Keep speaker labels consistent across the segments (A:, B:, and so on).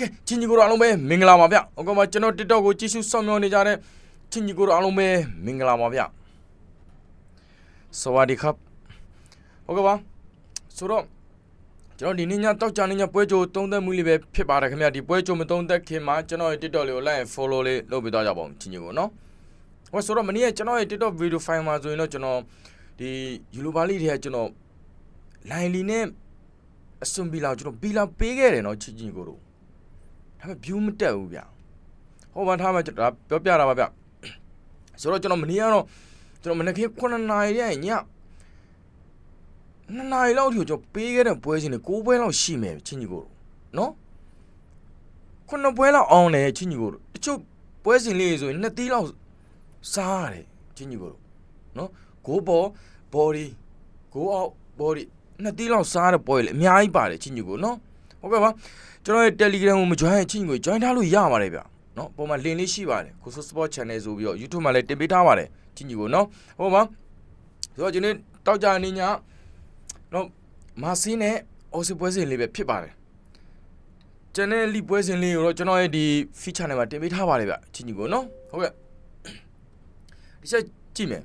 A: ကဲချင်းကြီးကိုအားလုံးပဲမင်္ဂလာပါဗျဟုတ်ကဲ့ပါကျွန်တော် TikTok ကိုကြည့်ရှုစောင့်မျှော်နေကြတဲ့ချင်းကြီးကိုအားလုံးပဲမင်္ဂလာပါဗျစวัสดีครับဟုတ်ကဲ့ပါဆိုတော့ကျွန်တော်ဒီနေ့ညတောက်ကြနေညပွဲကြိုသုံးသက်မှုလေးပဲဖြစ်ပါတယ်ခင်ဗျဒီပွဲကြိုမသုံးသက်ခင်မှာကျွန်တော်ရဲ့ TikTok လေးကို like and follow လေးလုပ်ပေးသွားကြပါဦးချင်းကြီးကိုနော်ဟောဆိုတော့မနေ့ကကျွန်တော်ရဲ့ TikTok video file မှာဆိုရင်တော့ကျွန်တော်ဒီယူလိုပါလေးတွေကကျွန်တော် line လီနဲ့အစွန်ဘီလာကျွန်တော်ဘီလာပေးခဲ့တယ်နော်ချင်းကြီးကိုတို့ဒါပေမဲ့ view မတက်ဘူးဗျဟောမှထားမှကျွန်တော်ပြောပြတာပါဗျဆိုတော့ကျွန်တော်မနေ့ကတော့ကျွန်တော်မနေ့က9နာရီရဲ့ည2နာရီလောက်ထိကျွန်တော်ပေးခဲ့တဲ့ပွဲစဉ်တွေ6ပွဲလောက်ရှိမယ်ချင်းကြီးကိုနော်9ပွဲလောက်အောင်တယ်ချင်းကြီးကိုတချို့ပွဲစဉ်လေးဆိုရင်2သီးလောက်စားရတယ်ချင်းကြီးကိုနော်ကိုပေါ် body ကိုအောက် body 2သီးလောက်စားတဲ့ပွဲလေအများကြီးပါတယ်ချင်းကြီးကိုနော်ဟုတ်ကဲ့ပါကျွန်တော်ရဲ့ Telegram ကိုမ join ရင်ချင်းကို join ထားလို့ရပါတယ်ဗျနော်ပုံမှန် link လေးရှိပါတယ်ကိုဆို sport channel ဆိုပြီးတော့ YouTube မှာလည်းတင်ပေးထားပါတယ်ချင်းကြီးကိုနော်ဟုတ်ပါဆိုတော့ဒီနေ့တောက်ကြနေညနော်မာစင်းနဲ့အော်စစ်ပွဲစဉ်လေးပဲဖြစ်ပါတယ်ကျန်တဲ့လိပွဲစဉ်လေးကိုတော့ကျွန်တော်ရဲ့ဒီ feature နဲ့မှာတင်ပေးထားပါတယ်ဗျချင်းကြီးကိုနော်ဟုတ်ကဲ့ဒီချက်ကြည့်မယ်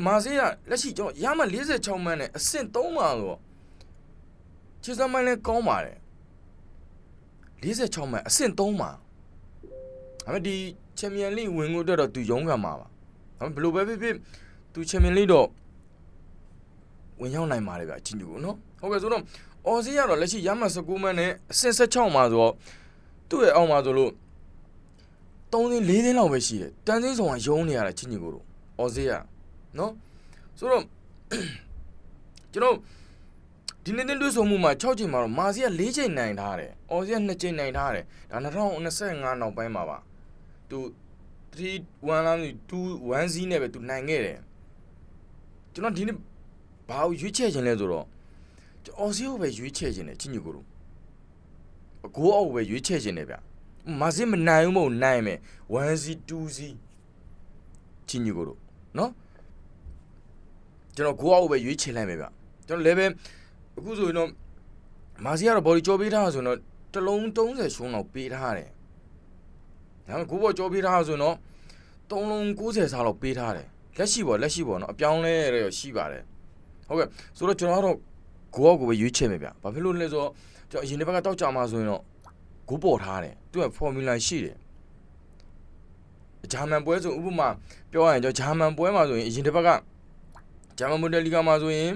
A: မာစင်းကလက်ရှိကျွန်တော်ရမှ46မှန်းနဲ့အဆင့်3မှာဆိုတော့ချစ်စမ်းမိုင်းလည်းကောင်းပါတယ်46မှန်အဆင့်3မှာဒါပေမဲ့ဒီချန်ပီယံလိဝင်ကိုတော့သူရုံးခံမှာပါဒါပေမဲ့ဘယ်လိုပဲဖြစ်ဖြစ်သူချန်ပီယံလိတော့ဝင်ရောက်နိုင်ပါတယ်ဗျအချင်းကြီးကိုနော်ဟုတ်ကဲ့ဆိုတော့အော်စီကတော့လက်ရှိရမှ19မှန်နဲ့အဆင့်16မှာဆိုတော့သူ့ရဲ့အောက်မှာဆိုလို့3သိန်း4သိန်းလောက်ပဲရှိတယ်တန်စင်းဆောင်ကရုံးနေရတာချင်းကြီးကိုတော့အော်စီကနော်ဆိုတော့ကျွန်တော်ဒီနေ့လွှတ်ဆုံမှုမှာ6ချိန်မှာတော့မာစီက4ချိန်နိုင်ထားတယ်။အော်စီက2ချိန်နိုင်ထားတယ်။ဒါ2025နောက်ပိုင်းမှာပါ။ तू 3-1လား2-1 0နဲ့ပဲ तू နိုင်ခဲ့တယ်။ကျွန်တော်ဒီနေ့ဘာကိုရွေးချယ်ခြင်းလဲဆိုတော့အော်စီကိုပဲရွေးချယ်ခြင်းတယ်ချင်းကြီးကိုတို့။အကိုအောက်ကိုပဲရွေးချယ်ခြင်းတယ်ဗျ။မာစီမနိုင်ဘူးမဟုတ်နိုင်မယ်1 0 2 0ချင်းကြီးကိုတို့နော်။ကျွန်တော်ကိုအောက်ကိုပဲရွေးချယ်လိုက်မယ်ဗျ။ကျွန်တော်လည်းပဲအခုဆိုရင်တော့မာစီကတော့ body ကြောပေးထားဆိုတော့တစ်လုံး30ရှုံးလောက်ပေးထားတယ်ဒါပေမဲ့ကိုဘောကြောပေးထားဆိုတော့3လုံး90စားလောက်ပေးထားတယ်လက်ရှိပေါ့နော်အပြောင်းလဲရရှိပါတယ်ဟုတ်ကဲ့ဆိုတော့ကျွန်တော်ကတော့ကိုအောက်ကိုပဲရွေးချယ်မယ်ဗျဘာဖြစ်လို့လဲဆိုတော့ကျွန်တော်အရင်တစ်ပတ်ကတောက်ကြမှာဆိုရင်တော့ကိုပေါ်ထားတယ်သူက formula ရှိတယ်ဂျာမန်ပွဲဆိုဥပမာပြောရရင်ကျွန်တော်ဂျာမန်ပွဲမှာဆိုရင်အရင်တစ်ပတ်ကဂျာမန်မွန်ဒယ်လီဂါမှာဆိုရင်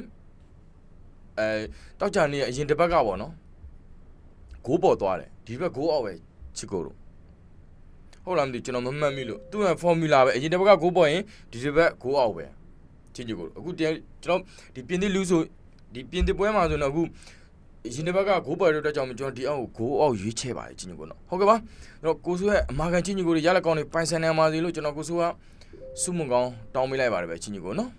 A: တောက်ကြနေအရင်တစ်ပတ်ကပေါ့နော်ဂိုးပေါ်သွားတယ်ဒီဘက်ဂိုးအောက်ပဲချစ်ကိုတို့ဟုတ်လားမသိကျွန်တော်မမှတ်မိလို့သူ့ရဲ့ formula ပဲအရင်တစ်ပတ်ကဂိုးပေါ်ရင်ဒီတစ်ပတ်ဂိုးအောက်ပဲချစ်ကိုတို့အခုကျွန်တော်ဒီပြင်သစ်လူဆိုဒီပြင်သစ်ပွဲမှာဆိုတော့အခုအရင်တစ်ပတ်ကဂိုးပေါ်တဲ့အတွက်ကြောင့်ကျွန်တော်ဒီအောက်ကိုဂိုးအောက်ရွေးချယ်ပါတယ်ချစ်ကိုနော်ဟုတ်ကဲ့ပါအဲ့တော့ကိုဆိုရဲ့အမာခံချစ်ကိုတို့ရလက်ကောင်းနေပိုင်ဆိုင်နေမှာစီလို့ကျွန်တော်ကိုဆိုကစုမကောင်းတောင်းပေးလိုက်ပါတယ်ပဲချစ်ကိုနော်